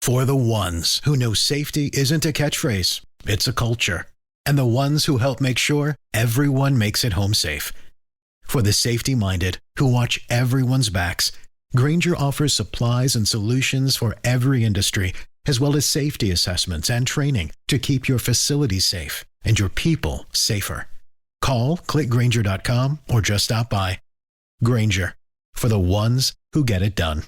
For the ones who know safety isn't a catchphrase, it's a culture. And the ones who help make sure everyone makes it home safe. For the safety-minded who watch everyone's backs, Grainger offers supplies and solutions for every industry, as well as safety assessments and training to keep your facilities safe and your people safer. Call, click Grainger.com, or just stop by. Grainger, for the ones who get it done.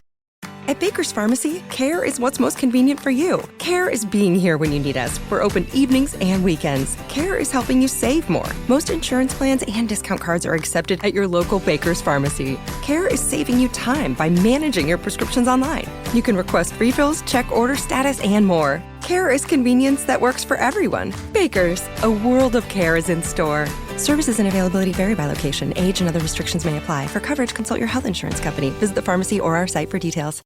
At Baker's Pharmacy, care is what's most convenient for you. Care is being here when you need us. We're open evenings and weekends. Care is helping you save more. Most insurance plans and discount cards are accepted at your local Baker's Pharmacy. Care is saving you time by managing your prescriptions online. You can request refills, check order status, and more. Care is convenience that works for everyone. Baker's, a world of care is in store. Services and availability vary by location. Age and other restrictions may apply. For coverage, consult your health insurance company. Visit the pharmacy or our site for details.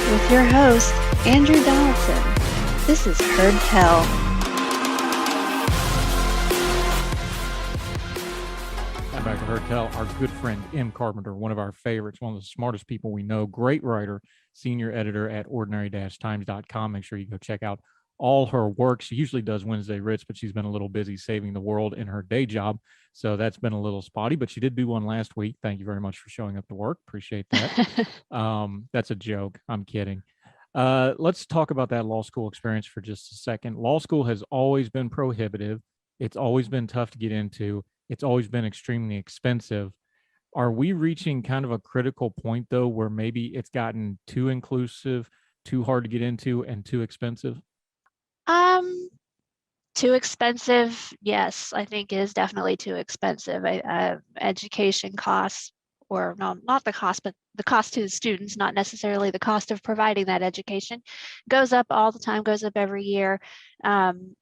With your host, Andrew Donaldson. This is Heard Tell. I'm back to Heard Tell. Our good friend M. Carpenter, one of our favorites, one of the smartest people we know, great writer, senior editor at ordinary-times.com. Make sure you go check out all her work. She usually does Wednesday Writs, but she's been a little busy saving the world in her day job. So that's been a little spotty, but she did do one last week. Thank you very much for showing up to work. Appreciate that. That's a joke. I'm kidding. Let's talk about that law school experience for just a second. Law school has always been prohibitive. It's always been tough to get into. It's always been extremely expensive. Are we reaching kind of a critical point, though, where maybe it's gotten too inclusive, too hard to get into, and too expensive? Too expensive, yes, I think is definitely too expensive. Education costs, or no, not the cost, but the cost to the students, not necessarily the cost of providing that education, goes up all the time, goes up every year. And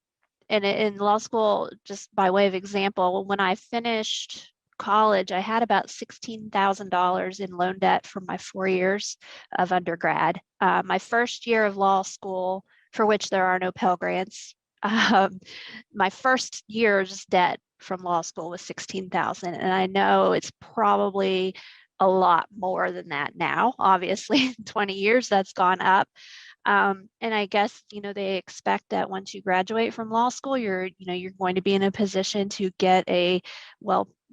in law school, just by way of example, when I finished college, I had about $16,000 in loan debt for my 4 years of undergrad. My first year of law school, for which there are no Pell Grants, my first year's debt from law school was $16,000, and I know it's probably a lot more than that now. Obviously, in 20 years that's gone up. And I guess, they expect that once you graduate from law school, you're going to be in a position to get a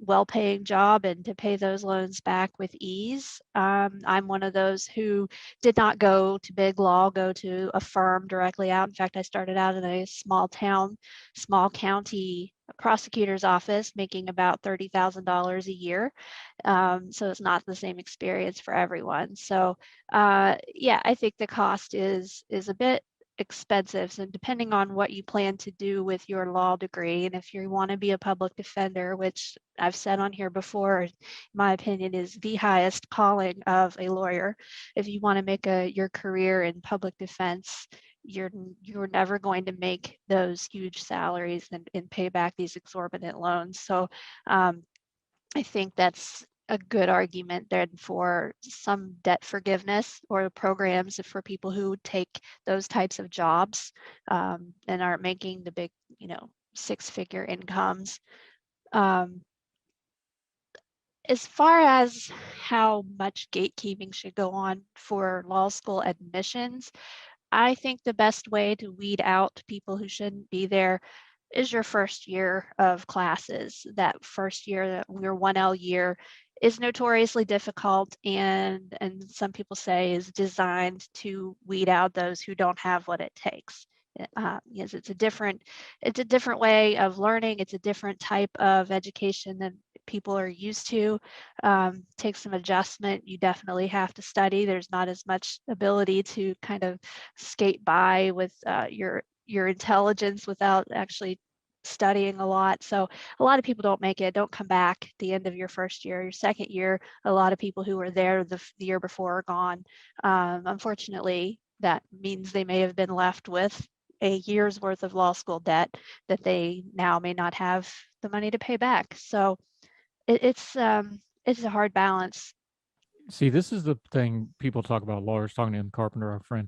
well-paying job and to pay those loans back with ease. I'm one of those who did not go to big law, go to a firm directly out. In fact, I started out in a small county prosecutor's office making about $30,000 a year. So it's not the same experience for everyone. So I think the cost is a bit expensive. So depending on what you plan to do with your law degree, and if you want to be a public defender, which I've said on here before, in my opinion, is the highest calling of a lawyer. If you want to make your career in public defense, you're never going to make those huge salaries and pay back these exorbitant loans. So I think that's a good argument then for some debt forgiveness or programs for people who take those types of jobs and aren't making the big, six-figure incomes. As far as how much gatekeeping should go on for law school admissions, I think the best way to weed out people who shouldn't be there is your first year of classes. That first year, your 1L year, is notoriously difficult and some people say is designed to weed out those who don't have what it takes. Yes, it's a different way of learning. It's a different type of education than people are used to. Takes some adjustment. You definitely have to study. There's not as much ability to kind of skate by with your intelligence without actually studying a lot. So a lot of people don't make it, don't come back at the end of your first year. Your second year, a lot of people who were there the year before are gone. Unfortunately, that means they may have been left with a year's worth of law school debt that they now may not have the money to pay back. So it's a hard balance. See, this is the thing people talk about lawyers, talking to M. Carpenter, our friend.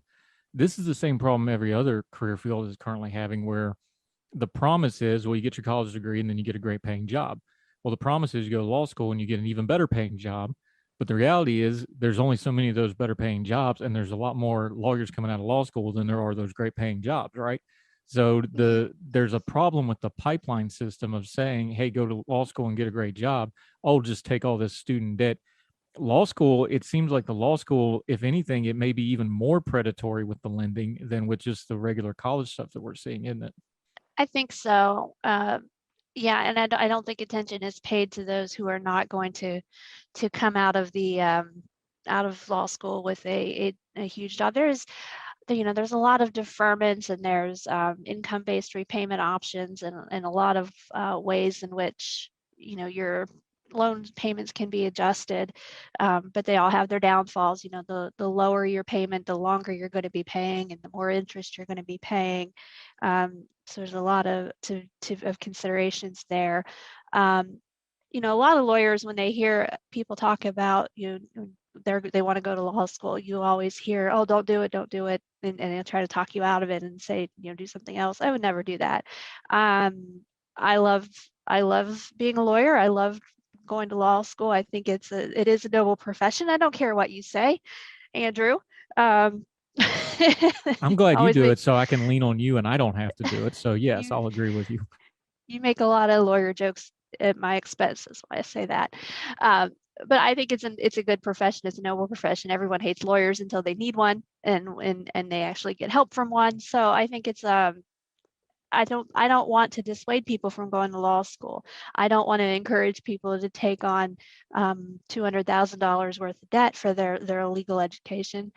This is the same problem every other career field is currently having, where the promise is, well, you get your college degree and then you get a great paying job. Well, the promise is you go to law school and you get an even better paying job. But the reality is there's only so many of those better paying jobs, and there's a lot more lawyers coming out of law school than there are those great paying jobs, right? So there's a problem with the pipeline system of saying, hey, go to law school and get a great job. Oh, just take all this student debt. Law school, it seems like the law school, if anything, it may be even more predatory with the lending than with just the regular college stuff that we're seeing, isn't it? I think so. Yeah, and I don't think attention is paid to those who are not going to come out of the out of law school with a huge job. There's a lot of deferments, and there's income-based repayment options, and a lot of ways in which your loan payments can be adjusted, but they all have their downfalls. The lower your payment, the longer you're going to be paying, and the more interest you're going to be paying. So there's a lot of considerations there. A lot of lawyers, when they hear people talk about they want to go to law school, you always hear, oh, don't do it, and they'll try to talk you out of it and say, do something else. I would never do that. I love being a lawyer. I love going to law school. I think it is a noble profession. I don't care what you say, Andrew. I'm glad you do Always it so I can lean on you and I don't have to do it. So yes, you I'll agree with you. you make a lot of lawyer jokes at my expense. That's why I say that. But I think it's a good profession. It's a noble profession. Everyone hates lawyers until they need one, and they actually get help from one. So I think it's I don't want to dissuade people from going to law school. I don't want to encourage people to take on $200,000 worth of debt for their legal education.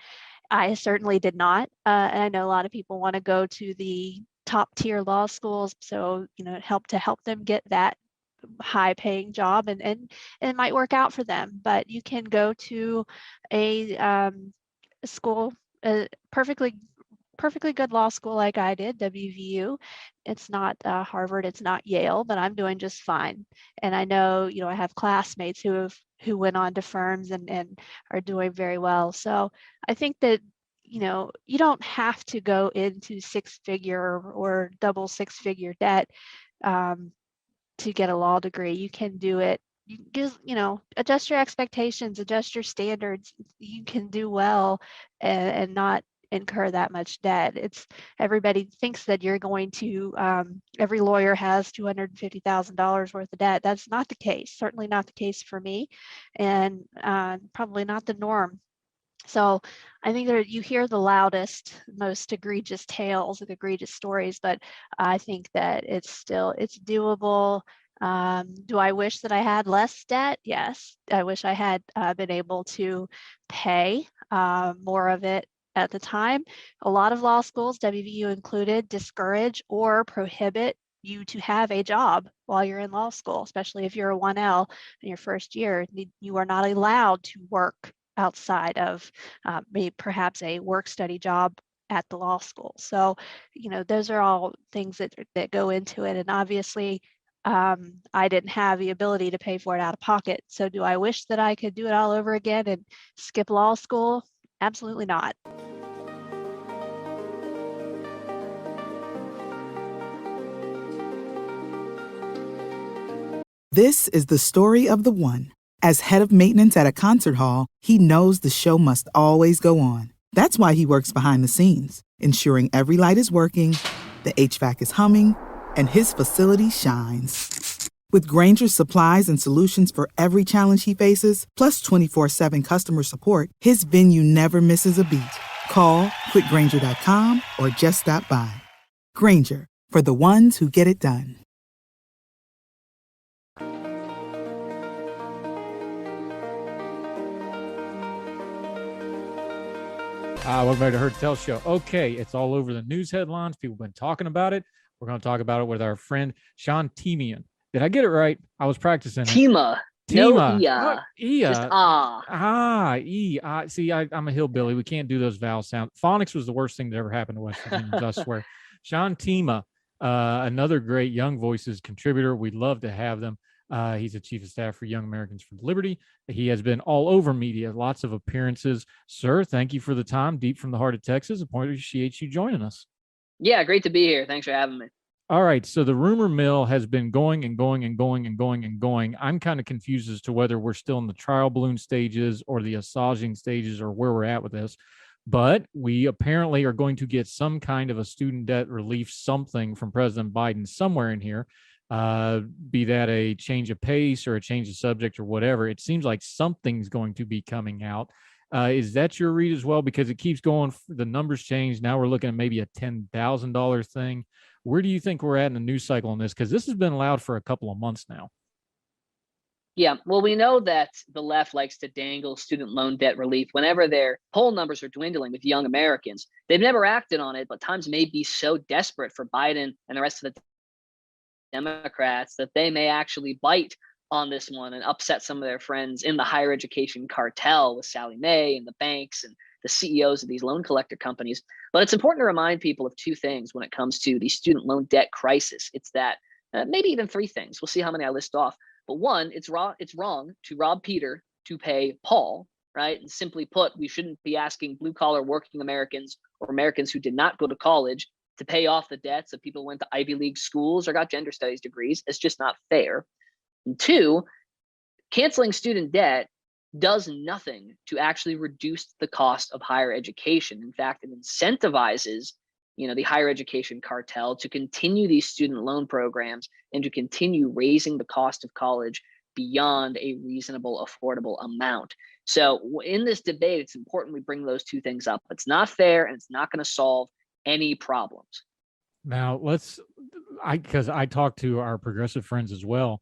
I certainly did not. And I know a lot of people want to go to the top tier law schools, so help them get that high paying job, and it might work out for them. But you can go to a school, a perfectly good law school like I did, WVU. It's not Harvard, it's not Yale, but I'm doing just fine. And I know, I have classmates who went on to firms and are doing very well. So I think that, you don't have to go into six-figure or double six-figure debt to get a law degree. You can do it. You just, adjust your expectations, adjust your standards. You can do well and not incur that much debt. Everybody thinks that you're going to, every lawyer has $250,000 worth of debt. That's not the case. Certainly not the case for me, and probably not the norm. So I think that you hear the loudest, most egregious tales and egregious stories, but I think that it's doable. Do I wish that I had less debt? Yes. I wish I had been able to pay more of it at the time. A lot of law schools, WVU included, discourage or prohibit you to have a job while you're in law school, especially if you're a 1L in your first year. You are not allowed to work outside of maybe perhaps a work-study job at the law school. So, those are all things that go into it. And obviously, I didn't have the ability to pay for it out of pocket. So do I wish that I could do it all over again and skip law school? Absolutely not. This is the story of the one. As head of maintenance at a concert hall, he knows the show must always go on. That's why he works behind the scenes, ensuring every light is working, the HVAC is humming, and his facility shines. With Grainger's supplies and solutions for every challenge he faces, plus 24/7 customer support, his venue never misses a beat. Call quickgrainger.com or just stop by. Grainger, for the ones who get it done. Welcome back to Heard Tell Show. Okay, it's all over the news headlines. People have been talking about it. We're going to talk about it with our friend Sean Themea. Did I get it right? I was practicing. Themea. No, Ia. Just See, I'm a hillbilly. We can't do those vowel sounds. Phonics was the worst thing that ever happened to West Virginians, I swear. Sean Themea, another great Young Voices contributor. We'd love to have them. He's a chief of staff for Young Americans for Liberty. He has been all over media, lots of appearances. Sir, thank you for the time, deep from the heart of Texas. Appreciate you joining us. Yeah, great to be here. Thanks for having me. All right. So the rumor mill has been going and going and going and going and going. I'm kind of confused as to whether we're still in the trial balloon stages or the assuaging stages or where we're at with this. But we apparently are going to get some kind of a student debt relief something from President Biden somewhere in here, be that a change of pace or a change of subject or whatever. It seems like something's going to be coming out. Is that your read as well? Because it keeps going, the numbers change. Now we're looking at maybe a $10,000 thing. Where do you think we're at in the news cycle on this? Because this has been allowed for a couple of months now. Yeah, well, we know that the left likes to dangle student loan debt relief whenever their poll numbers are dwindling with young Americans. They've never acted on it, but times may be so desperate for Biden and the rest of the Democrats that they may actually bite on this one and upset some of their friends in the higher education cartel with Sally Mae and the banks and the CEOs of these loan collector companies. But it's important to remind people of two things when it comes to the student loan debt crisis. It's that maybe even three things. We'll see how many I list off. But one, it's wrong to rob Peter to pay Paul, right? And simply put, we shouldn't be asking blue collar working Americans or Americans who did not go to college to pay off the debts of people who went to Ivy League schools or got gender studies degrees. It's just not fair. And two, canceling student debt does nothing to actually reduce the cost of higher education. In fact, it incentivizes the higher education cartel to continue these student loan programs and to continue raising the cost of college beyond a reasonable, affordable amount. So in this debate, it's important we bring those two things up. It's not fair and it's not going to solve any problems. Now because I talked to our progressive friends as well.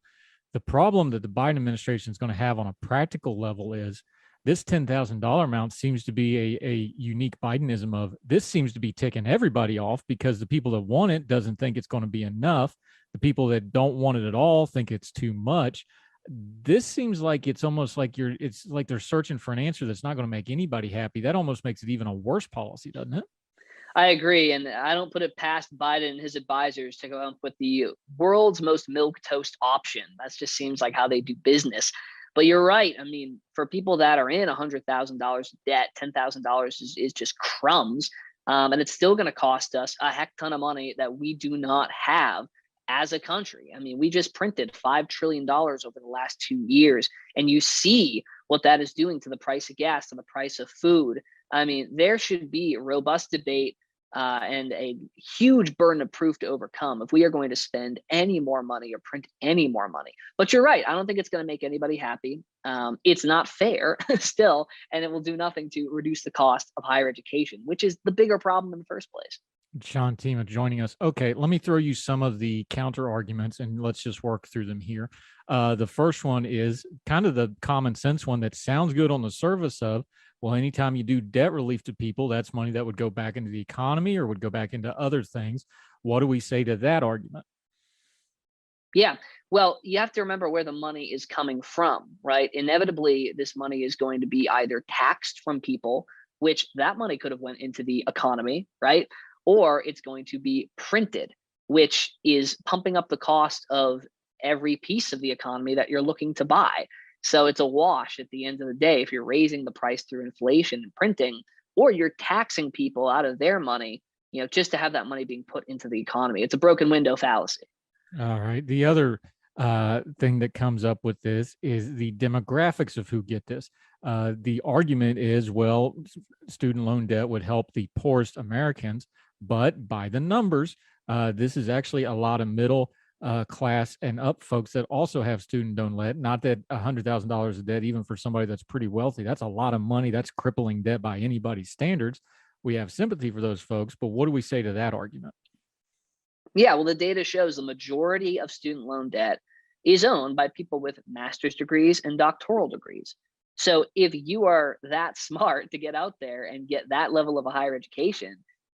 The problem that the Biden administration is going to have on a practical level is this $10,000 amount seems to be a unique Bidenism of this seems to be ticking everybody off because the people that want it doesn't think it's going to be enough. The people that don't want it at all think it's too much. This seems like it's almost like it's like they're searching for an answer that's not going to make anybody happy. That almost makes it even a worse policy, doesn't it? I agree. And I don't put it past Biden and his advisors to go out with the world's most milquetoast option. That just seems like how they do business. But you're right. I mean, for people that are in $100,000 debt, $10,000 is just crumbs. And it's still going to cost us a heck ton of money that we do not have as a country. I mean, we just printed $5 trillion over the last 2 years. And you see what that is doing to the price of gas, to the price of food. I mean, there should be a robust debate and a huge burden of proof to overcome if we are going to spend any more money or print any more money. But you're right. I don't think it's going to make anybody happy. It's not fair still, and it will do nothing to reduce the cost of higher education, which is the bigger problem in the first place. Sean Themea joining us. Okay, let me throw you some of the counter arguments and let's just work through them here. The first one is kind of the common sense one that sounds good on the surface of, well, anytime you do debt relief to people, that's money that would go back into the economy or would go back into other things. What do we say to that argument? Yeah, well, you have to remember where the money is coming from, right? Inevitably, this money is going to be either taxed from people, which that money could have went into the economy, right? Or it's going to be printed, which is pumping up the cost of every piece of the economy that you're looking to buy. So it's a wash at the end of the day if you're raising the price through inflation and printing, or you're taxing people out of their money, just to have that money being put into the economy. It's a broken window fallacy. All right. The other thing that comes up with this is the demographics of who get this. The argument is, well, student loan debt would help the poorest Americans, but by the numbers, this is actually a lot of middle class and up folks that also have student loan debt. Not that $100,000 of debt, even for somebody that's pretty wealthy, that's a lot of money. That's crippling debt by anybody's standards. We have sympathy for those folks, but what do we say to that argument? Yeah, well, the data shows the majority of student loan debt is owned by people with master's degrees and doctoral degrees. So if you are that smart to get out there and get that level of a higher education,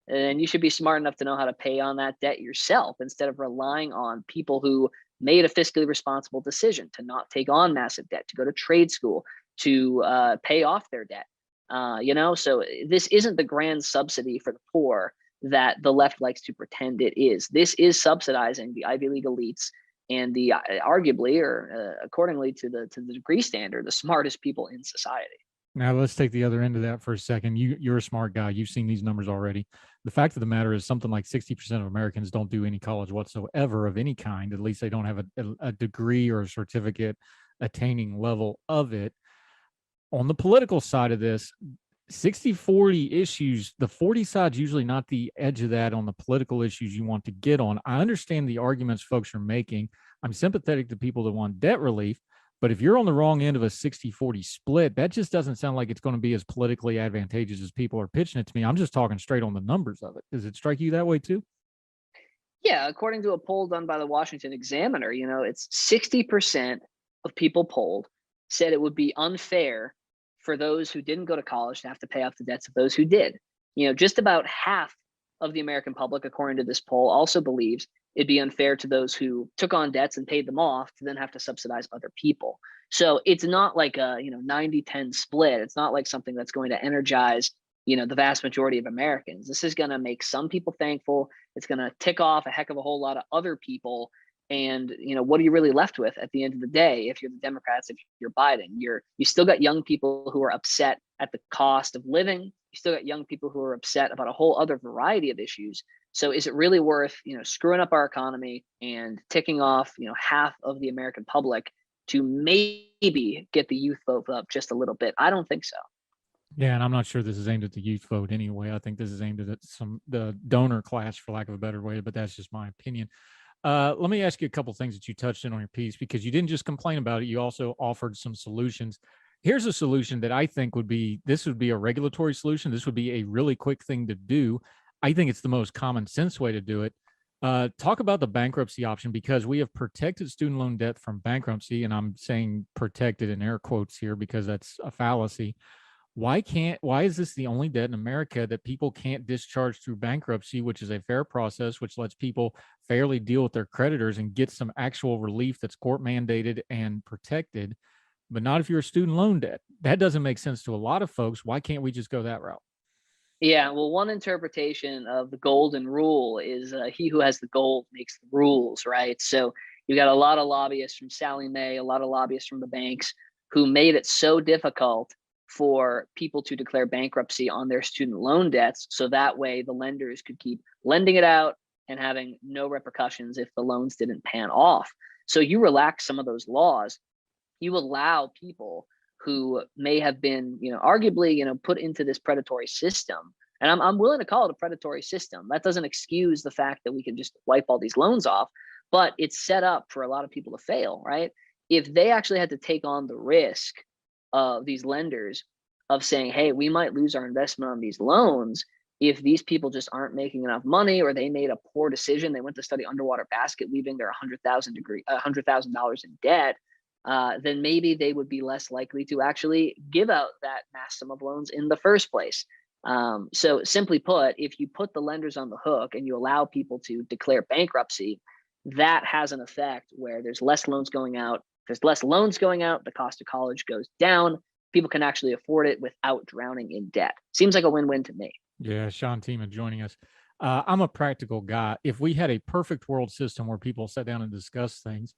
then you should be smart enough to know how to pay on that debt yourself instead of relying on people who made a fiscally responsible decision to not take on massive debt, to go to trade school, to pay off their debt. So this isn't the grand subsidy for the poor that the left likes to pretend it is. This is subsidizing the Ivy League elites and the arguably, or accordingly to the degree standard, the smartest people in society. Now let's take the other end of that for a second. You're a smart guy. You've seen these numbers already. The fact of the matter is something like 60% of Americans don't do any college whatsoever of any kind. At least they don't have a degree or a certificate attaining level of it. On the political side of this, 60-40 issues, the 40 side's usually not the edge of that on the political issues you want to get on. I understand the arguments folks are making. I'm sympathetic to people that want debt relief, but if you're on the wrong end of a 60-40 split, that just doesn't sound like it's going to be as politically advantageous as people are pitching it to me. I'm just talking straight on the numbers of it. Does it strike you that way too? Yeah, according to a poll done by the Washington Examiner, it's 60% of people polled said it would be unfair for those who didn't go to college to have to pay off the debts of those who did. Just about half of the American public, according to this poll, also believes it'd be unfair to those who took on debts and paid them off to then have to subsidize other people. So it's not like a 90-10 split. It's not like something that's going to energize the vast majority of Americans. This is going to make some people thankful. It's going to tick off a heck of a whole lot of other people. And what are you really left with at the end of the day? If you're the Democrats, if you're Biden, you still got young people who are upset at the cost of living. You still got young people who are upset about a whole other variety of issues. So is it really worth screwing up our economy and ticking off half of the American public to maybe get the youth vote up just a little bit? I don't think so. Yeah, and I'm not sure this is aimed at the youth vote anyway. I think this is aimed at the donor class, for lack of a better way, but that's just my opinion. Let me ask you a couple things that you touched in on your piece, because you didn't just complain about it. You also offered some solutions. Here's a solution that I think would be a regulatory solution. This would be a really quick thing to do. I think it's the most common sense way to do it. Talk about the bankruptcy option, because we have protected student loan debt from bankruptcy. And I'm saying protected in air quotes here because that's a fallacy. Why is this the only debt in America that people can't discharge through bankruptcy, which is a fair process, which lets people fairly deal with their creditors and get some actual relief that's court mandated and protected, but not if you're a student loan debt? That doesn't make sense to a lot of folks. Why can't we just go that route? Yeah, well, one interpretation of the golden rule is he who has the gold makes the rules, right? So you got a lot of lobbyists from Sallie Mae, a lot of lobbyists from the banks who made it so difficult for people to declare bankruptcy on their student loan debts, so that way the lenders could keep lending it out and having no repercussions if the loans didn't pan off. So you relax some of those laws, you allow people who may have been, arguably, put into this predatory system. And I'm willing to call it a predatory system. That doesn't excuse the fact that we can just wipe all these loans off, but it's set up for a lot of people to fail, right? If they actually had to take on the risk of these lenders of saying, hey, we might lose our investment on these loans if these people just aren't making enough money, or they made a poor decision, they went to study underwater basket, leaving their $100,000 in debt, then maybe they would be less likely to actually give out that mass sum of loans in the first place. So simply put, if you put the lenders on the hook and you allow people to declare bankruptcy, that has an effect where there's less loans going out. There's less loans going out, the cost of college goes down. People can actually afford it without drowning in debt. Seems like a win-win to me. Yeah, Sean Themea joining us. I'm a practical guy. If we had a perfect world system where people sat down and discussed things,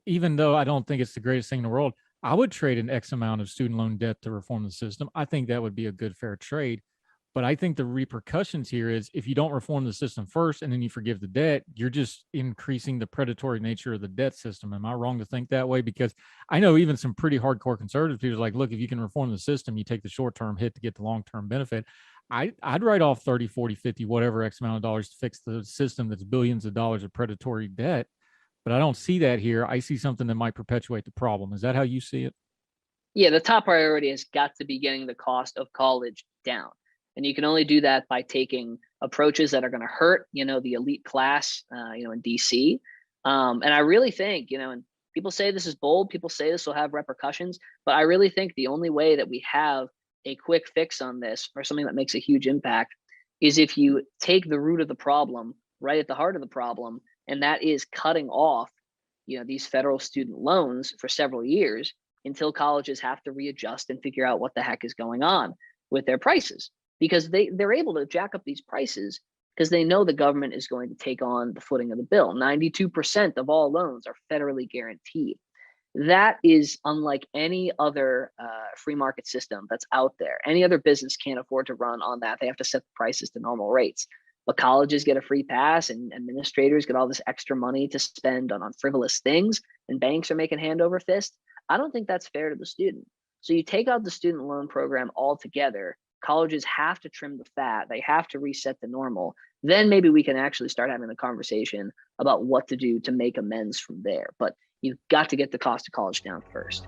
even though I don't think it's the greatest thing in the world, I would trade an X amount of student loan debt to reform the system. I think that would be a good, fair trade. But I think the repercussions here is, if you don't reform the system first and then you forgive the debt, you're just increasing the predatory nature of the debt system. Am I wrong to think that way? Because I know even some pretty hardcore conservative people are like, look, if you can reform the system, you take the short-term hit to get the long-term benefit. I'd write off 30, 40, 50, whatever X amount of dollars to fix the system that's billions of dollars of predatory debt. But I don't see that here. I see something that might perpetuate the problem. Is that how you see it? Yeah, the top priority has got to be getting the cost of college down. And you can only do that by taking approaches that are going to hurt, the elite class, in DC. And I really think, and people say this is bold, people say this will have repercussions, but I really think the only way that we have a quick fix on this, or something that makes a huge impact, is if you take the root of the problem right at the heart of the problem, and that is cutting off, these federal student loans for several years until colleges have to readjust and figure out what the heck is going on with their prices. Because they're able to jack up these prices because they know the government is going to take on the footing of the bill. 92% of all loans are federally guaranteed. That is unlike any other free market system that's out there. Any other business can't afford to run on that. They have to set the prices to normal rates. But colleges get a free pass, and administrators get all this extra money to spend on frivolous things, and banks are making hand over fist. I don't think that's fair to the student. So you take out the student loan program altogether. Colleges have to trim the fat. They have to reset the normal. Then maybe we can actually start having a conversation about what to do to make amends from there. But you've got to get the cost of college down first.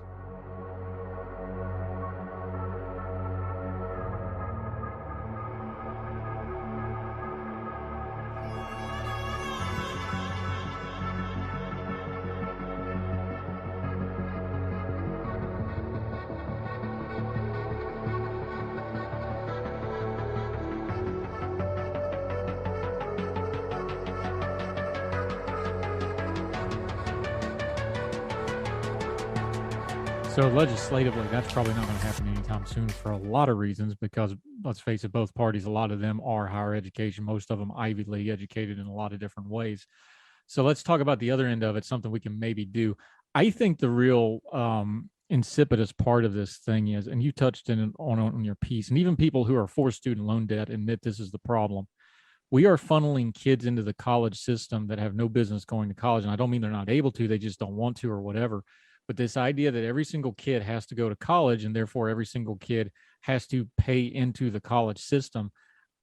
So legislatively, that's probably not going to happen anytime soon for a lot of reasons, because let's face it, both parties, a lot of them are higher education, most of them Ivy League educated in a lot of different ways. So let's talk about the other end of it, something we can maybe do. I think the real insipidous part of this thing is, and you touched on your piece, and even people who are for student loan debt admit this is the problem. We are funneling kids into the college system that have no business going to college. And I don't mean they're not able to, they just don't want to or whatever. But this idea that every single kid has to go to college and therefore every single kid has to pay into the college system,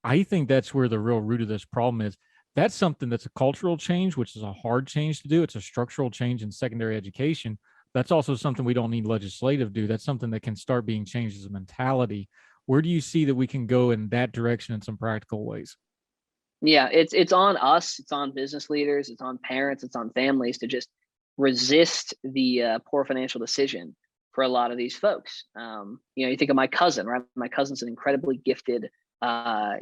I think that's where the real root of this problem is. That's something that's a cultural change, which is a hard change to do. It's a structural change in secondary education. That's also something we don't need legislative to do. That's something that can start being changed as a mentality. Where do you see that we can go in that direction in some practical ways? Yeah, it's on us. It's on business leaders. It's on parents. It's on families to just resist the poor financial decision for a lot of these folks. You think of my cousin, right? My cousin's an incredibly gifted, a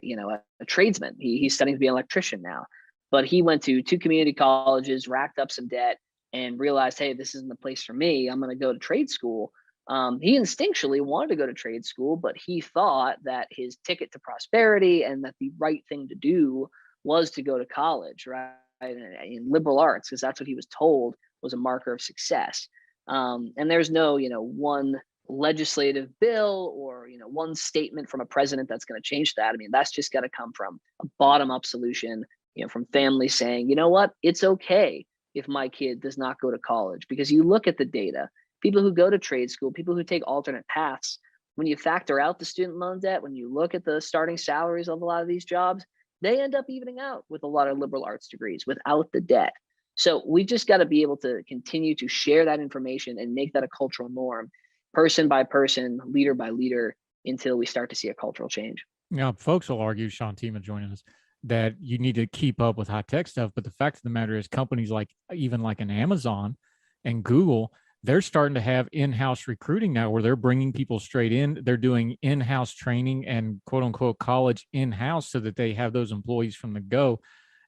tradesman. He's studying to be an electrician now, but he went to 2 community colleges, racked up some debt, and realized, hey, this isn't the place for me. I'm going to go to trade school. He instinctually wanted to go to trade school, but he thought that his ticket to prosperity and that the right thing to do was to go to college, right? In liberal arts, because that's what he was told was a marker of success. And there's no, one legislative bill or, one statement from a president that's going to change that. I mean, that's just got to come from a bottom up solution, from families saying, you know what, it's okay if my kid does not go to college, because you look at the data, people who go to trade school, people who take alternate paths, when you factor out the student loan debt, when you look at the starting salaries of a lot of these jobs, they end up evening out with a lot of liberal arts degrees without the debt. So we just got to be able to continue to share that information and make that a cultural norm, person by person, leader by leader, until we start to see a cultural change. Now, folks will argue, Sean Themea joining us, that you need to keep up with high tech stuff. But the fact of the matter is, companies like an Amazon and Google, they're starting to have in-house recruiting now where they're bringing people straight in. They're doing in-house training and quote unquote college in-house so that they have those employees from the go.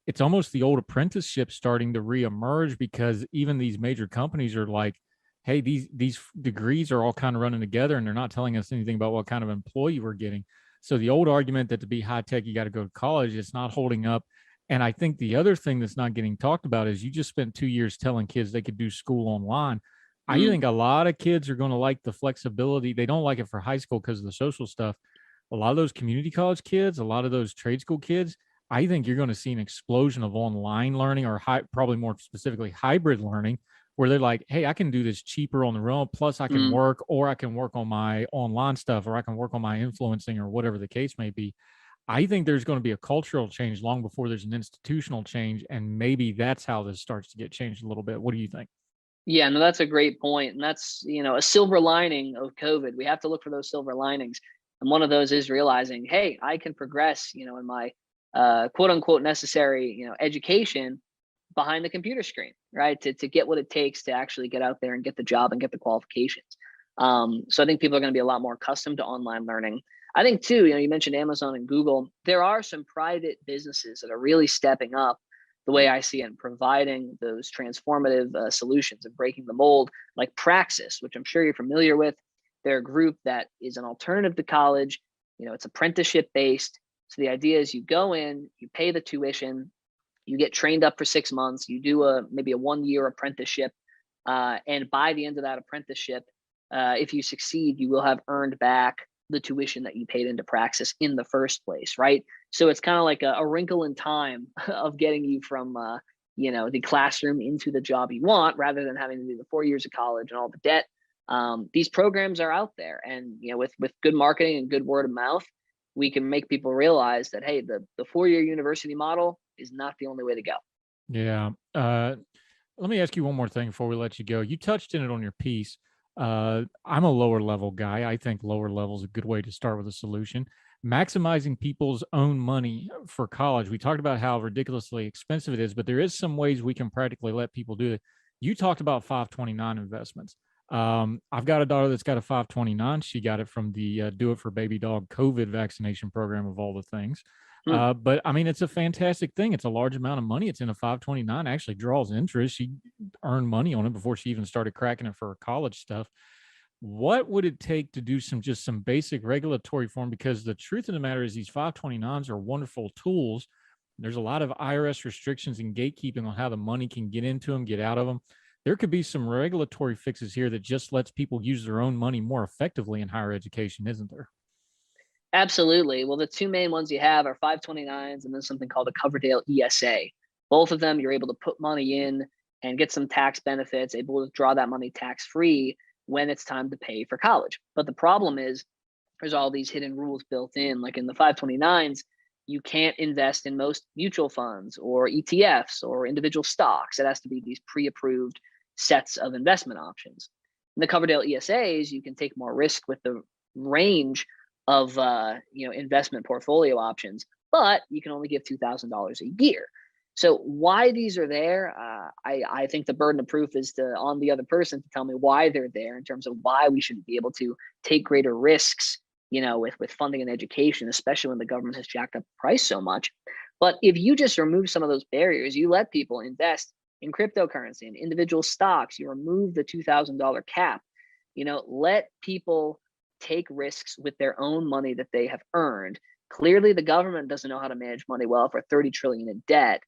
It's almost the old apprenticeship starting to reemerge, because even these major companies are like, hey, these degrees are all kind of running together and they're not telling us anything about what kind of employee we're getting. So the old argument that to be high tech, you got to go to college, it's not holding up. And I think the other thing that's not getting talked about is you just spent 2 years telling kids they could do school online. I think a lot of kids are going to like the flexibility. They don't like it for high school because of the social stuff. A lot of those community college kids, a lot of those trade school kids, I think you're going to see an explosion of online learning, or probably more specifically hybrid learning, where they're like, hey, I can do this cheaper on the road. Plus I can work, or I can work on my online stuff, or I can work on my influencing, or whatever the case may be. I think there's going to be a cultural change long before there's an institutional change. And maybe that's how this starts to get changed a little bit. What do you think? Yeah, no, that's a great point. And that's, a silver lining of COVID. We have to look for those silver linings. And one of those is realizing, hey, I can progress, in my quote unquote necessary, education behind the computer screen, right? To get what it takes to actually get out there and get the job and get the qualifications. So I think people are going to be a lot more accustomed to online learning. I think too, you mentioned Amazon and Google. There are some private businesses that are really stepping up the way I see it and providing those transformative solutions and breaking the mold, like Praxis, which I'm sure you're familiar with. They're a group that is an alternative to college. It's apprenticeship based. So the idea is you go in, you pay the tuition, you get trained up for 6 months, you do maybe a 1-year apprenticeship, and by the end of that apprenticeship, if you succeed, you will have earned back the tuition that you paid into praxis in the first place, right? So it's kind of like a wrinkle in time of getting you from the classroom into the job you want, rather than having to do the 4 years of college and all the debt. These programs are out there, and with good marketing and good word of mouth, we can make people realize that, hey, the 4-year university model is not the only way to go. Yeah. Let me ask you one more thing before we let you go. You touched in it on your piece. I'm a lower level guy. I think lower level is a good way to start with a solution. Maximizing people's own money for college. We talked about how ridiculously expensive it is, but there is some ways we can practically let people do it. You talked about 529 investments. I've got a daughter that's got a 529. She got it from the Do It for Baby Dog COVID vaccination program, of all the things. But I mean, it's a fantastic thing. It's a large amount of money. It's in a 529, actually draws interest. She earned money on it before she even started cracking it for her college stuff. What would it take to do some basic regulatory form? Because the truth of the matter is these 529s are wonderful tools. There's a lot of IRS restrictions and gatekeeping on how the money can get into them, get out of them. There could be some regulatory fixes here that just lets people use their own money more effectively in higher education, isn't there? Absolutely. Well, the two main ones you have are 529s and then something called a Coverdale ESA. Both of them, you're able to put money in and get some tax benefits, able to draw that money tax free when it's time to pay for college. But the problem is there's all these hidden rules built in. Like in the 529s, you can't invest in most mutual funds or ETFs or individual stocks. It has to be these pre-approved sets of investment options. In the Coverdale ESAs, you can take more risk with the range of investment portfolio options, but you can only give $2,000 a year. So why these are there, I think the burden of proof is on the other person to tell me why they're there, in terms of why we should be able to take greater risks, with funding and education, especially when the government has jacked up the price so much. But if you just remove some of those barriers, you let people invest in cryptocurrency and individual stocks, you remove the $2,000 cap, let people take risks with their own money that they have earned. Clearly, the government doesn't know how to manage money well. For 30 trillion in debt,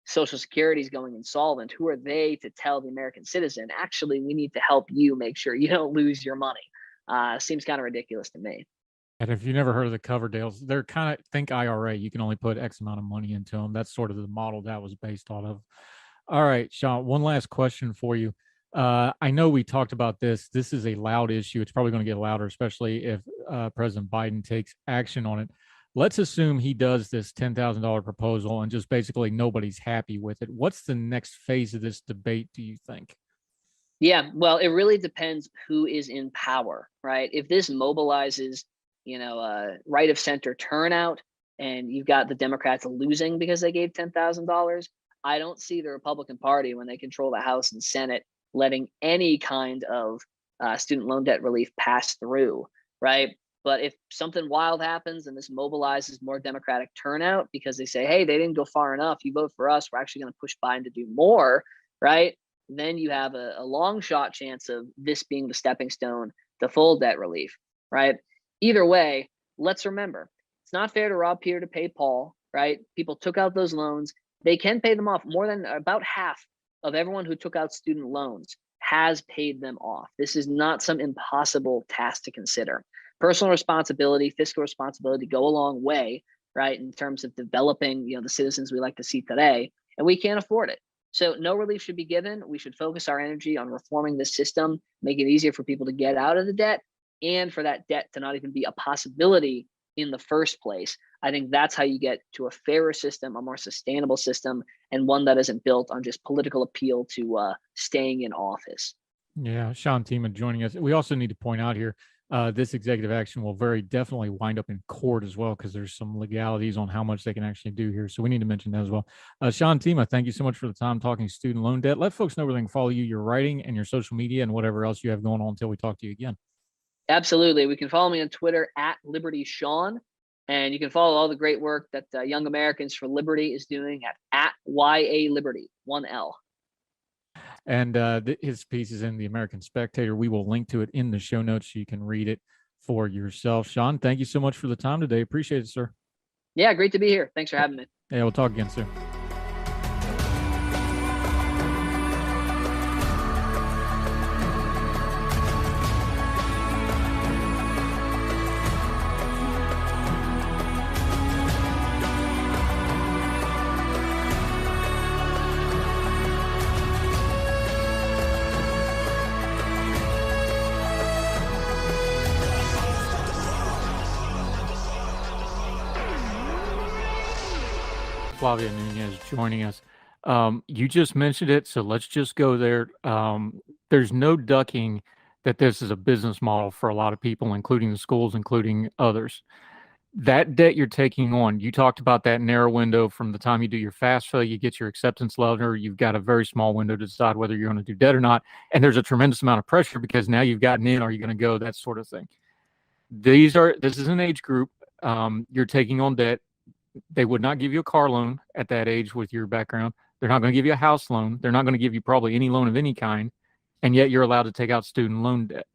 Social Security is going insolvent. Who are they to tell the American citizen, actually, we need to help you make sure you don't lose your money? Seems kind of ridiculous to me. And if you never heard of the Coverdales, they're kind of, think IRA. You can only put X amount of money into them. That's sort of the model that was based on of. All right, Sean, one last question for you. I know we talked about this. This is a loud issue. It's probably going to get louder, especially if President Biden takes action on it. Let's assume he does this $10,000 proposal and just basically nobody's happy with it. What's the next phase of this debate, do you think? Yeah, well, it really depends who is in power, right? If this mobilizes, right of center turnout, and you've got the Democrats losing because they gave $10,000, I don't see the Republican Party, when they control the House and Senate, letting any kind of student loan debt relief pass through, right? But if something wild happens and this mobilizes more Democratic turnout because they say, hey, they didn't go far enough, you vote for us, we're actually going to push Biden to do more, right? Then you have a long shot chance of this being the stepping stone to full debt relief, right? Either way, let's remember, it's not fair to rob Peter to pay Paul, right? People took out those loans. They can pay them off. More than about half of everyone who took out student loans has paid them off. This is not some impossible task to consider. Personal responsibility, fiscal responsibility go a long way, right, in terms of developing, the citizens we like to see today, and we can't afford it. So no relief should be given. We should focus our energy on reforming the system, make it easier for people to get out of the debt, and for that debt to not even be a possibility in the first place. I think that's how you get to a fairer system, a more sustainable system, and one that isn't built on just political appeal to staying in office. Yeah, Sean Themea joining us. We also need to point out here, this executive action will very definitely wind up in court as well, because there's some legalities on how much they can actually do here. So we need to mention that as well. Sean Themea, thank you so much for the time talking student loan debt. Let folks know where they can follow you, your writing and your social media and whatever else you have going on until we talk to you again. Absolutely. We can follow me on Twitter at Liberty Sean, and you can follow all the great work that Young Americans for Liberty is doing at YA Liberty, 1L. And his piece is in the American Spectator. We will link to it in the show notes so you can read it for yourself. Sean, thank you so much for the time today. Appreciate it, sir. Yeah, great to be here. Thanks for having me. Yeah, we'll talk again soon. Flavia Nunez joining us. You just mentioned it, so let's just go there. There's no ducking that this is a business model for a lot of people, including the schools, including others. That debt you're taking on, you talked about that narrow window from the time you do your FAFSA, you get your acceptance letter, you've got a very small window to decide whether you're going to do debt or not. And there's a tremendous amount of pressure because now you've gotten in, are you going to go, that sort of thing. This is an age group. You're taking on debt. They would not give you a car loan at that age with your background. They're not going to give you a house loan. They're not going to give you probably any loan of any kind. And yet you're allowed to take out student loan debt.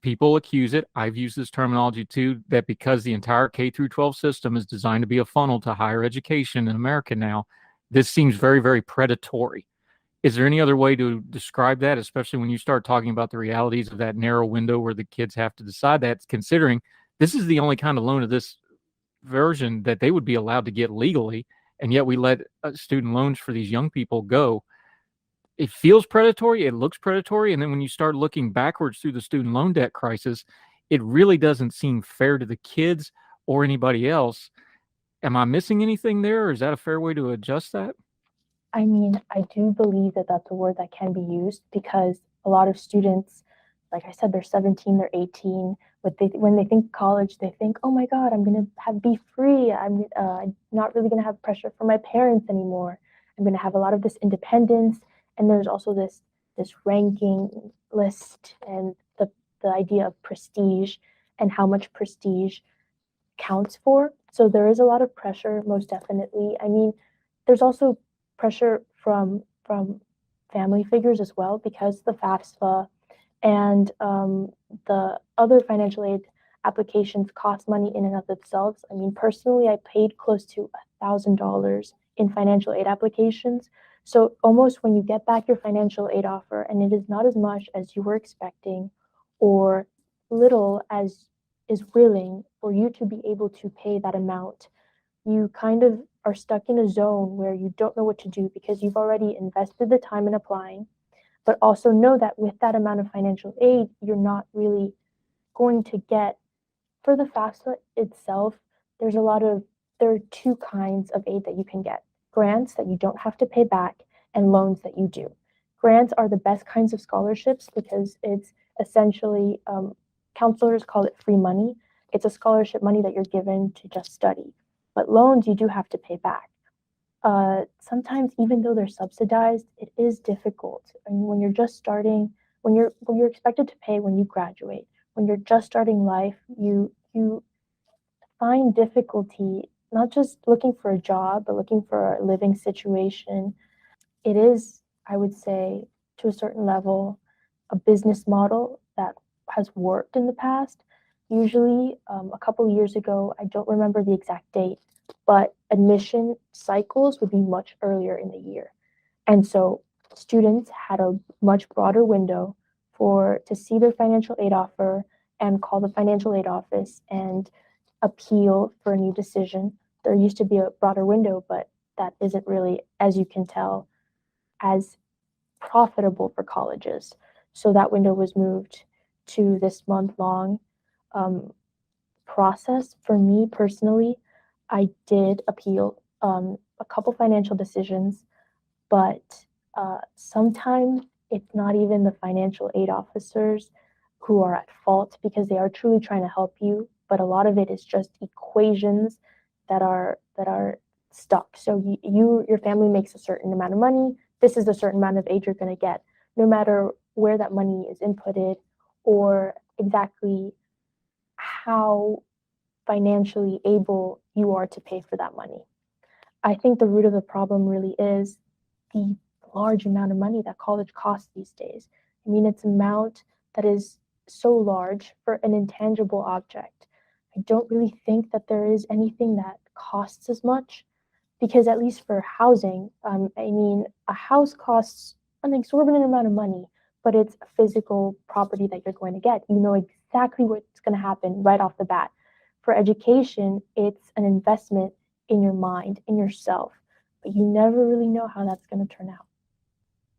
People accuse it, I've used this terminology too, that because the entire K through 12 system is designed to be a funnel to higher education in America now, this seems very, very predatory. Is there any other way to describe that, especially when you start talking about the realities of that narrow window where the kids have to decide that, considering this is the only kind of loan of this version that they would be allowed to get legally, and yet we let student loans for these young people go. It feels predatory, it looks predatory, and then when you start looking backwards through the student loan debt crisis, it really doesn't seem fair to the kids or anybody else. Am I missing anything there, or is that a fair way to adjust that? I mean, I do believe that that's a word that can be used because a lot of students, like I said, they're 17, they're 18. When they think college, they think, oh my God, I'm going to be free. I'm not really going to have pressure from my parents anymore. I'm going to have a lot of this independence. And there's also this ranking list and the idea of prestige and how much prestige counts for. So there is a lot of pressure, most definitely. I mean, there's also pressure from family figures as well because the FAFSA and the other financial aid applications cost money in and of themselves. I mean, personally, I paid close to $1,000 in financial aid applications. So almost when you get back your financial aid offer and it is not as much as you were expecting or little as is willing for you to be able to pay that amount, you kind of are stuck in a zone where you don't know what to do because you've already invested the time in applying, but also know that with that amount of financial aid, you're not really going to get, for the FAFSA itself, there are two kinds of aid that you can get. Grants that you don't have to pay back and loans that you do. Grants are the best kinds of scholarships because it's essentially, counselors call it free money. It's a scholarship money that you're given to just study. But loans you do have to pay back. Sometimes even though they're subsidized, it is difficult. I mean, when you're just starting, when you're expected to pay when you graduate, when you're just starting life, you find difficulty not just looking for a job, but looking for a living situation. It is, I would say, to a certain level, a business model that has worked in the past. Usually, a couple of years ago, I don't remember the exact date, but admission cycles would be much earlier in the year. And so students had a much broader window to see their financial aid offer and call the financial aid office and appeal for a new decision. There used to be a broader window, but that isn't really, as you can tell, as profitable for colleges. So that window was moved to this month-long process. For me personally, I did appeal a couple financial decisions, but sometimes it's not even the financial aid officers who are at fault because they are truly trying to help you, but a lot of it is just equations that are stuck. So your family makes a certain amount of money. This is a certain amount of aid you're going to get, no matter where that money is inputted or exactly how financially able you are to pay for that money. I think the root of the problem really is the large amount of money that college costs these days. I mean, it's an amount that is so large for an intangible object. I don't really think that there is anything that costs as much, because at least for housing, I mean, a house costs an exorbitant amount of money, but it's a physical property that you're going to get. You know exactly what's going to happen right off the bat. For education, it's an investment in your mind, in yourself, but you never really know how that's going to turn out.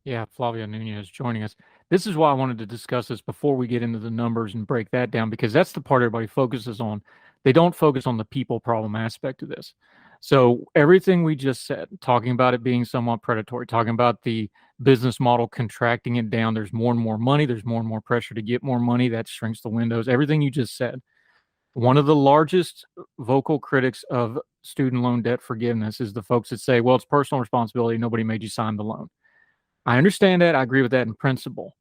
Yeah, Flavia Nunez joining us. This is why I wanted to discuss this before we get into the numbers and break that down, because that's the part everybody focuses on. They don't focus on the people problem aspect of this. So everything we just said, talking about it being somewhat predatory, talking about the business model contracting it down, there's more and more money, there's more and more pressure to get more money, that shrinks the windows, everything you just said. One of the largest vocal critics of student loan debt forgiveness is the folks that say, well, it's personal responsibility, nobody made you sign the loan. I understand that. I agree with that in principle.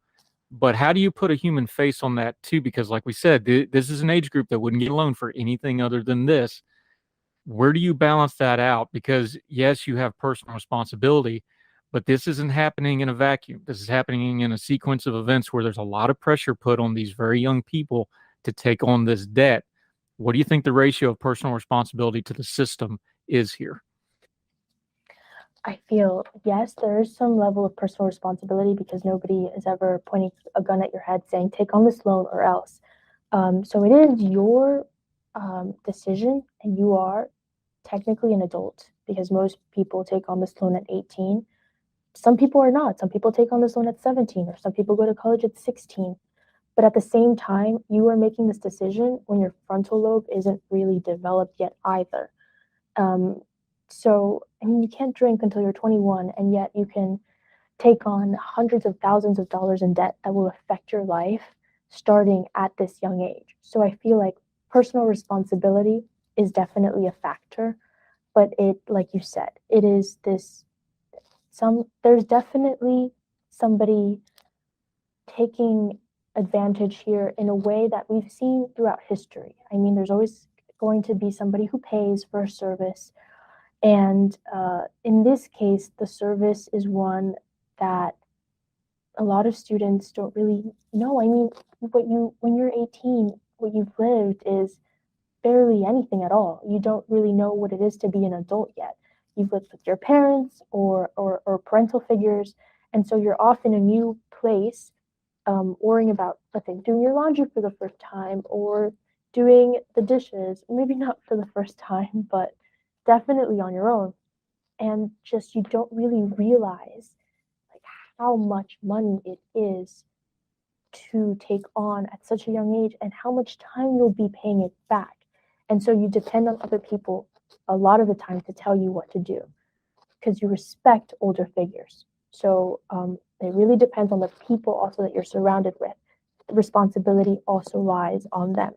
But how do you put a human face on that too? Because like we said, this is an age group that wouldn't get a loan for anything other than this. Where do you balance that out? Because yes, you have personal responsibility, but this isn't happening in a vacuum. This is happening in a sequence of events where there's a lot of pressure put on these very young people to take on this debt. What do you think the ratio of personal responsibility to the system is here? I feel, yes, there is some level of personal responsibility because nobody is ever pointing a gun at your head saying, take on this loan or else. So it is your decision, and you are technically an adult because most people take on this loan at 18. Some people are not. Some people take on this loan at 17, or some people go to college at 16. But at the same time, you are making this decision when your frontal lobe isn't really developed yet either. So, I mean, you can't drink until you're 21, and yet you can take on hundreds of thousands of dollars in debt that will affect your life starting at this young age. So I feel like personal responsibility is definitely a factor, but it, like you said, it is this, there's definitely somebody taking advantage here in a way that we've seen throughout history. I mean, there's always going to be somebody who pays for a service. And in this case, the service is one that a lot of students don't really know. I mean, when you're 18, what you've lived is barely anything at all. You don't really know what it is to be an adult yet. You've lived with your parents or parental figures, and so you're off in a new place, worrying about, let's say, doing your laundry for the first time or doing the dishes, maybe not for the first time, but definitely on your own. And just you don't really realize like how much money it is to take on at such a young age and how much time you'll be paying it back. And so you depend on other people a lot of the time to tell you what to do because you respect older figures. So it really depends on the people also that you're surrounded with. The responsibility also lies on them.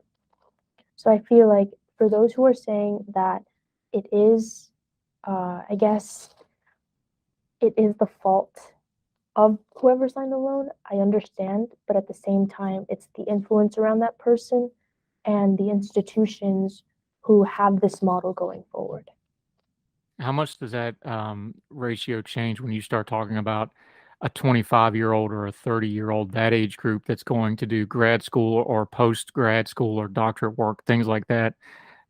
So I feel like for those who are saying that it is, I guess, it is the fault of whoever signed the loan, I understand, but at the same time, it's the influence around that person and the institutions who have this model going forward. How much does that ratio change when you start talking about a 25-year-old or a 30-year-old, that age group that's going to do grad school or post-grad school or doctorate work, things like that?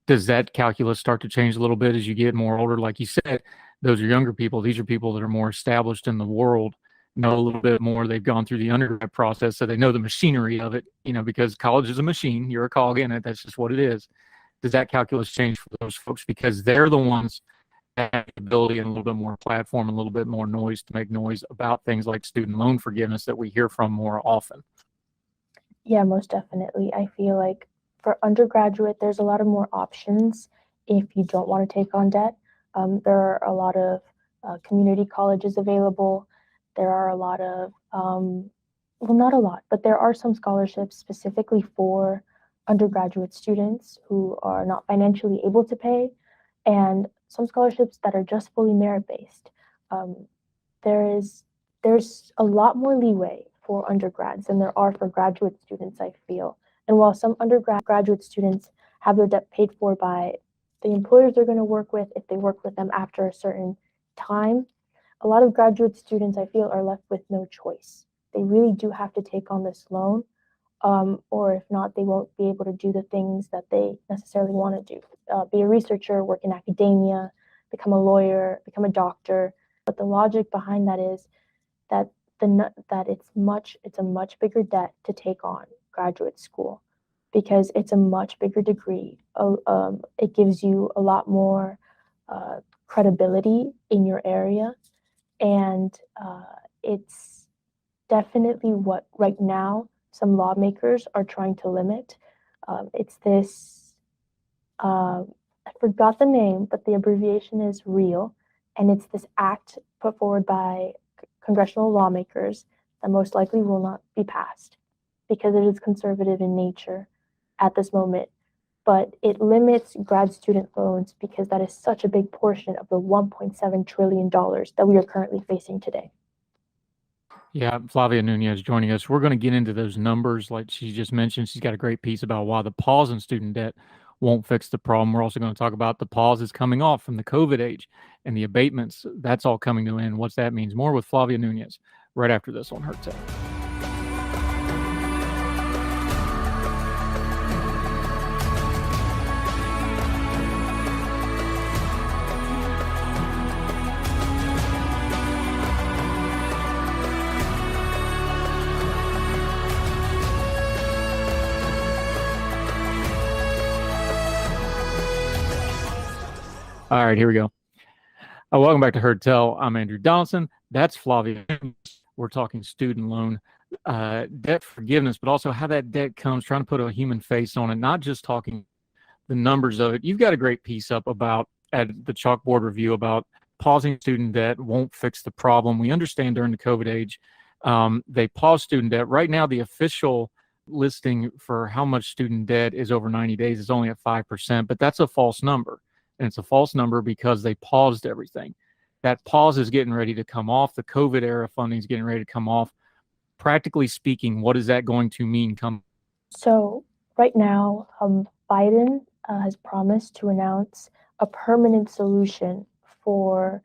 Does that calculus start to change a little bit as you get more older? Like you said, those are younger people. These are people that are more established in the world, know a little bit more. They've gone through the undergrad process, so they know the machinery of it, because college is a machine. You're a cog in it. That's just what it is. Does that calculus change for those folks because they're the ones that have the ability and a little bit more platform, a little bit more noise to make noise about things like student loan forgiveness that we hear from more often? Yeah, most definitely. I feel like for undergraduate, there's a lot of more options if you don't want to take on debt. There are a lot of community colleges available. There are a lot of, well, not a lot, but there are some scholarships specifically for undergraduate students who are not financially able to pay, and some scholarships that are just fully merit-based. There's a lot more leeway for undergrads than there are for graduate students, I feel. And while some undergraduate students have their debt paid for by the employers they're going to work with, if they work with them after a certain time, a lot of graduate students, I feel, are left with no choice. They really do have to take on this loan or if not, they won't be able to do the things that they necessarily want to do. Be a researcher, work in academia, become a lawyer, become a doctor. But the logic behind that is that it's a much bigger debt to take on graduate school because it's a much bigger degree. It gives you a lot more credibility in your area, and it's definitely what right now some lawmakers are trying to limit. It's this, I forgot the name, but the abbreviation is REAL, and it's this act put forward by congressional lawmakers that most likely will not be passed because it is conservative in nature at this moment. But it limits grad student loans because that is such a big portion of the $1.7 trillion that we are currently facing today. Yeah, Flavia Nunez joining us. We're going to get into those numbers like she just mentioned. She's got a great piece about why the pause in student debt won't fix the problem. We're also going to talk about the pause is coming off from the COVID age and the abatements. That's all coming to an end. What's that means? More with Flavia Nunez right after this on Her Tell. All right, here we go. Welcome back to Her Tell. I'm Andrew Donaldson. That's Flavia. We're talking student loan debt forgiveness, but also how that debt comes, trying to put a human face on it, not just talking the numbers of it. You've got a great piece up about at the Chalkboard Review about pausing student debt won't fix the problem. We understand during the COVID age, they paused student debt. Right now, the official listing for how much student debt is over 90 days is only at 5%, but that's a false number. And it's a false number because they paused everything. That pause is getting ready to come off. The COVID era funding is getting ready to come off. Practically speaking, what is that going to mean? So right now, Biden has promised to announce a permanent solution for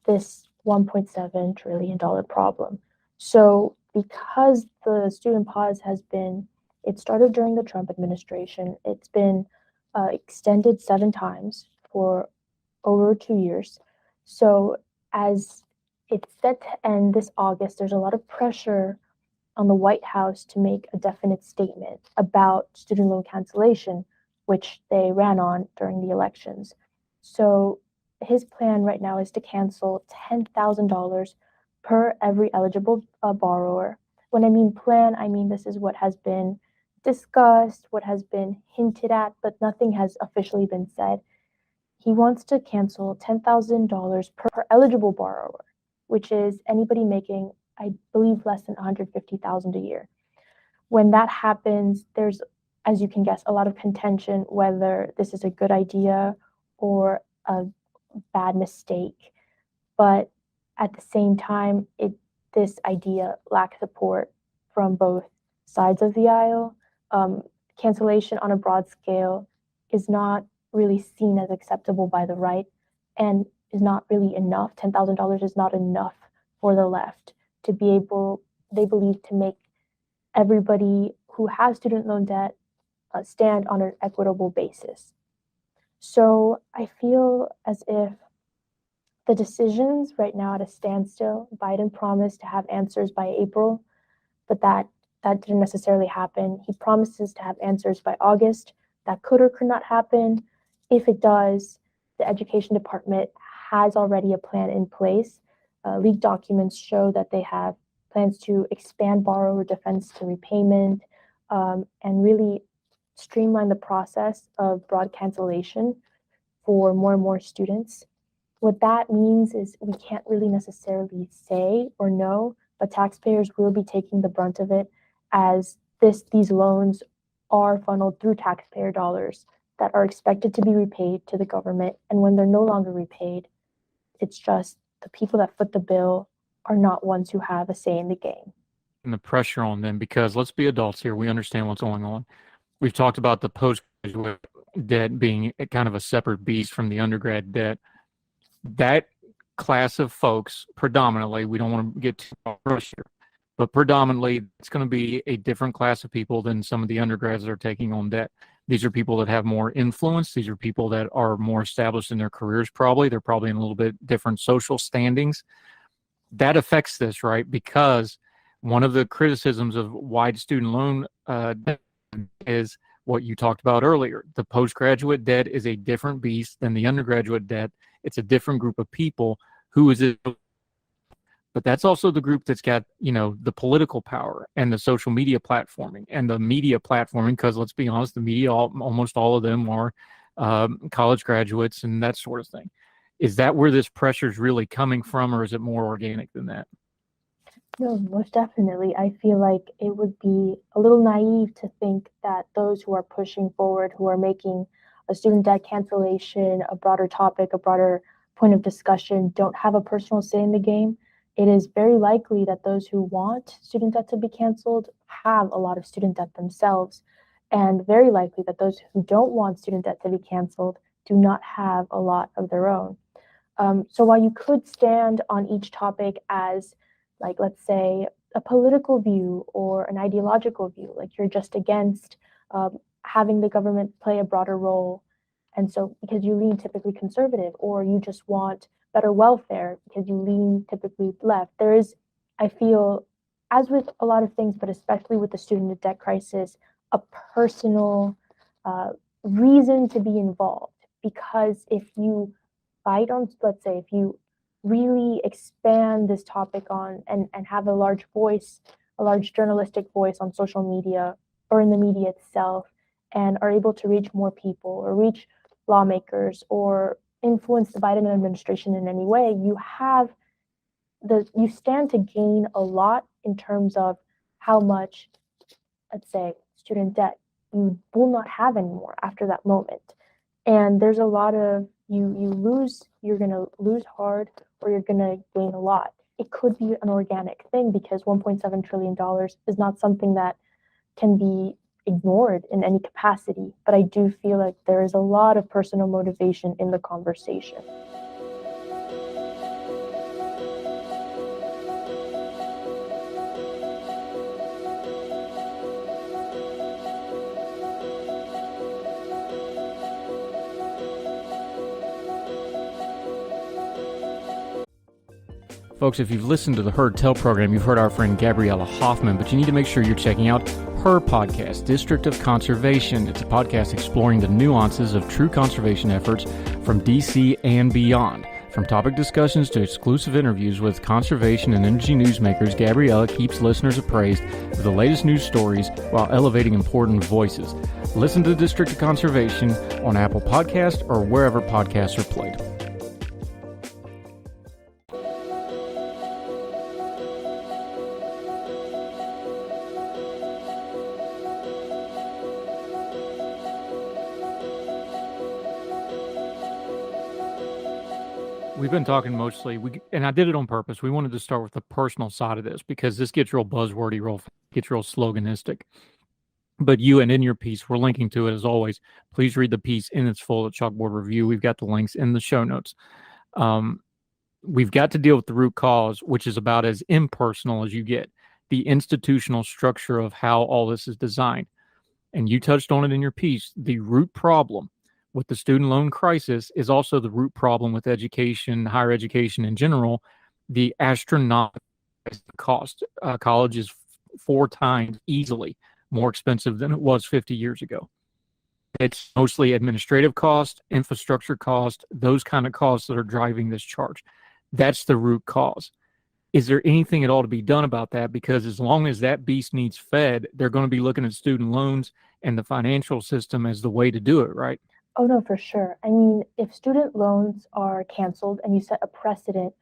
this $1.7 trillion problem. So because the student pause it started during the Trump administration, it's been extended 7 times for over 2 years. So as it's set to end this August, there's a lot of pressure on the White House to make a definite statement about student loan cancellation, which they ran on during the elections. So his plan right now is to cancel $10,000 per every eligible borrower. When I mean plan, I mean this is what has been discussed, what has been hinted at, but nothing has officially been said. He wants to cancel $10,000 per eligible borrower, which is anybody making, I believe, less than $150,000 a year. When that happens, there's, as you can guess, a lot of contention whether this is a good idea or a bad mistake. But at the same time, this idea lacks support from both sides of the aisle. Cancellation on a broad scale is not really seen as acceptable by the right and is not really enough. $10,000 is not enough for the left to be able, they believe, to make everybody who has student loan debt stand on an equitable basis. So I feel as if the decisions right now at a standstill. Biden promised to have answers by April, but that didn't necessarily happen. He promises to have answers by August. That could or could not happen. If it does, the Education Department has already a plan in place. Leaked documents show that they have plans to expand borrower defense to repayment and really streamline the process of broad cancellation for more and more students. What that means is we can't really necessarily say or know, but taxpayers will be taking the brunt of it as these loans are funneled through taxpayer dollars that are expected to be repaid to the government. And when they're no longer repaid, it's just the people that foot the bill are not ones who have a say in the game. And the pressure on them, because let's be adults here. We understand what's going on. We've talked about the postgraduate debt being kind of a separate beast from the undergrad debt. That class of folks, predominantly, we don't want to get too far here, but predominantly it's going to be a different class of people than some of the undergrads that are taking on debt. These are people that have more influence. These are people that are more established in their careers, probably. They're probably in a little bit different social standings. That affects this, right? Because one of the criticisms of wide student loan debt is what you talked about earlier. The postgraduate debt is a different beast than the undergraduate debt. It's a different group of people. Who is it? But that's also the group that's got, the political power and the social media platforming and the media platforming, because let's be honest, the media, almost all of them are college graduates and that sort of thing. Is that where this pressure is really coming from, or is it more organic than that? No, most definitely. I feel like it would be a little naive to think that those who are pushing forward, who are making a student debt cancellation a broader topic, a broader point of discussion, don't have a personal say in the game. It is very likely that those who want student debt to be canceled have a lot of student debt themselves, and very likely that those who don't want student debt to be canceled do not have a lot of their own. So while you could stand on each topic as, like, let's say, a political view or an ideological view, like you're just against having the government play a broader role, and so because you lean typically conservative, or you just want better welfare because you lean typically left. There is, I feel, as with a lot of things, but especially with the student debt crisis, a personal reason to be involved. Because if you fight on, let's say, if you really expand this topic on and have a large voice, a large journalistic voice on social media or in the media itself, and are able to reach more people or reach lawmakers or influence the Biden administration in any way, you stand to gain a lot in terms of how much, let's say, student debt you will not have anymore after that moment. And there's a lot of you're gonna lose hard, or you're gonna gain a lot. It could be an organic thing, because $1.7 trillion is not something that can be ignored in any capacity, but I do feel like there is a lot of personal motivation in the conversation. Folks, if you've listened to the Heard Tell program, you've heard our friend Gabriella Hoffman, but you need to make sure you're checking out her podcast, District of Conservation. It's a podcast exploring the nuances of true conservation efforts from DC and beyond. From topic discussions to exclusive interviews with conservation and energy newsmakers, Gabriella keeps listeners appraised of the latest news stories while elevating important voices. Listen to the District of Conservation on Apple Podcasts or wherever podcasts are played. We've been talking mostly, and I did it on purpose. We wanted to start with the personal side of this because this gets real buzzwordy, gets real sloganistic. But you, and in your piece, we're linking to it as always. Please read the piece in its full at Chalkboard Review. We've got the links in the show notes. We've got to deal with the root cause, which is about as impersonal as you get, the institutional structure of how all this is designed. And you touched on it in your piece. The root problem with the student loan crisis is also the root problem with education, higher education in general, the astronomical cost. College is 4 times easily more expensive than it was 50 years ago. It's mostly administrative cost, infrastructure cost, those kind of costs that are driving this charge. That's the root cause. Is there anything at all to be done about that? Because as long as that beast needs fed, they're going to be looking at student loans and the financial system as the way to do it, right? Oh, no, for sure. I mean, if student loans are canceled and you set a precedent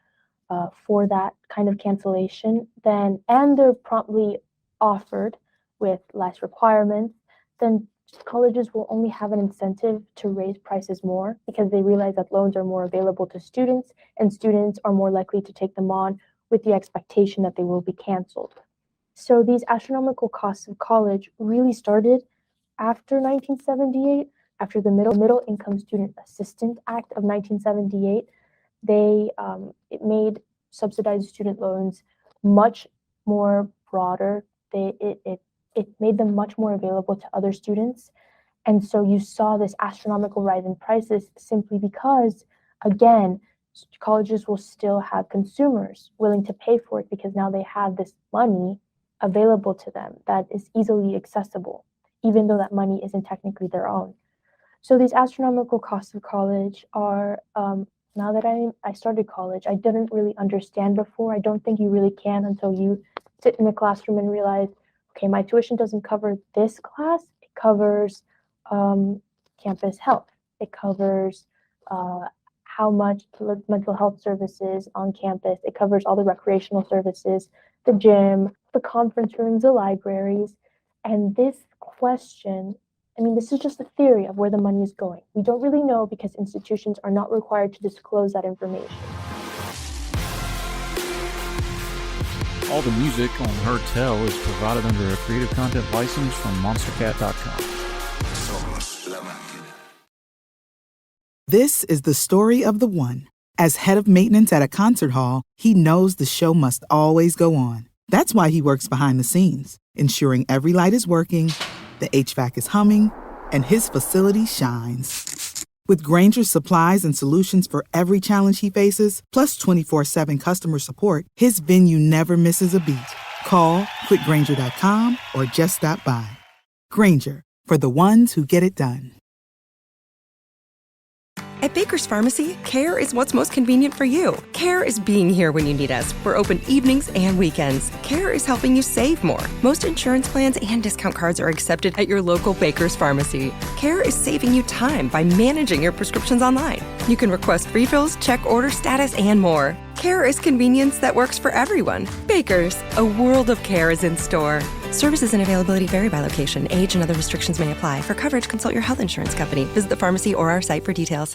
for that kind of cancellation, then, and they're promptly offered with less requirements, then colleges will only have an incentive to raise prices more because they realize that loans are more available to students, and students are more likely to take them on with the expectation that they will be canceled. So these astronomical costs of college really started after 1978. After the Middle Income Student Assistance Act of 1978, it made subsidized student loans much more broader. It made them much more available to other students. And so you saw this astronomical rise in prices simply because, again, colleges will still have consumers willing to pay for it because now they have this money available to them that is easily accessible, even though that money isn't technically their own. So these astronomical costs of college are, now that I started college, I didn't really understand before. I don't think you really can until you sit in a classroom and realize, okay, my tuition doesn't cover this class. It covers campus health. It covers how much mental health services on campus. It covers all the recreational services, the gym, the conference rooms, the libraries. And this question, I mean, this is just a theory of where the money is going. We don't really know because institutions are not required to disclose that information. All the music on Her Tell is provided under a Creative Content license from monstercat.com. This is the story of the one. As head of maintenance at a concert hall, he knows the show must always go on. That's why he works behind the scenes, ensuring every light is working, the HVAC is humming, and his facility shines. With Grainger's supplies and solutions for every challenge he faces, plus 24/7 customer support, his venue never misses a beat. Call quickgrainger.com or just stop by. Grainger, for the ones who get it done. At Baker's Pharmacy, care is what's most convenient for you. Care is being here when you need us. We're open evenings and weekends. Care is helping you save more. Most insurance plans and discount cards are accepted at your local Baker's Pharmacy. Care is saving you time by managing your prescriptions online. You can request refills, check order status, and more. Care is convenience that works for everyone. Baker's, a world of care is in store. Services and availability vary by location. Age and other restrictions may apply. For coverage, consult your health insurance company. Visit the pharmacy or our site for details.